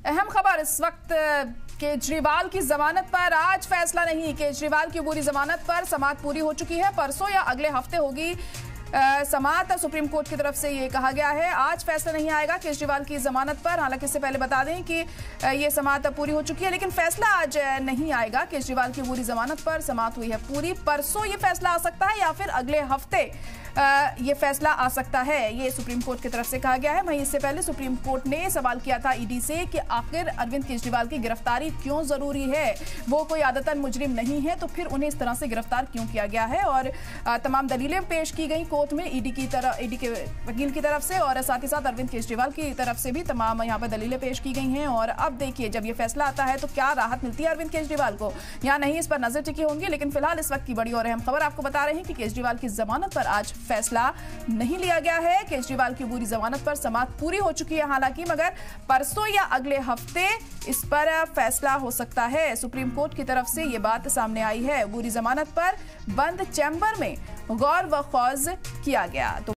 अहम खबर इस वक्त केजरीवाल की जमानत पर आज फैसला नहीं। केजरीवाल की पूरी जमानत पर समाअत पूरी हो चुकी है। परसों या अगले हफ्ते होगी समाअत। सुप्रीम कोर्ट की तरफ से ये कहा गया है आज फैसला नहीं आएगा केजरीवाल की जमानत पर। हालांकि इससे पहले बता दें कि ये समाअत पूरी हो चुकी है, लेकिन फैसला आज नहीं आएगा। केजरीवाल की पूरी जमानत पर समाअत हुई है पूरी। परसों ये फैसला आ सकता है या फिर अगले हफ्ते ये फैसला आ सकता है, ये सुप्रीम कोर्ट की तरफ से कहा गया है। वहीं इससे पहले सुप्रीम कोर्ट ने सवाल किया था ईडी से कि आखिर अरविंद केजरीवाल की गिरफ्तारी क्यों जरूरी है। वो कोई आदतन मुजरिम नहीं है तो फिर उन्हें इस तरह से गिरफ्तार क्यों किया गया है। और तमाम दलीलें पेश की गई कोर्ट में ईडी के वकील की तरफ से और साथ ही साथ अरविंद केजरीवाल की तरफ से भी तमाम यहाँ पर दलीलें पेश की गई हैं। और अब देखिए जब ये फैसला आता है तो क्या राहत मिलती है अरविंद केजरीवाल को या नहीं, इस पर नजर टिकी होंगी। लेकिन फिलहाल इस वक्त की बड़ी और अहम खबर आपको बता रहे हैं कि केजरीवाल की जमानत पर आज फैसला नहीं लिया गया है। केजरीवाल की पूरी जमानत पर समाअत पूरी हो चुकी है हालांकि, मगर परसों या अगले हफ्ते इस पर फैसला हो सकता है। सुप्रीम कोर्ट की तरफ से यह बात सामने आई है। पूरी जमानत पर बंद चैम्बर में गौर व खौज किया गया। तो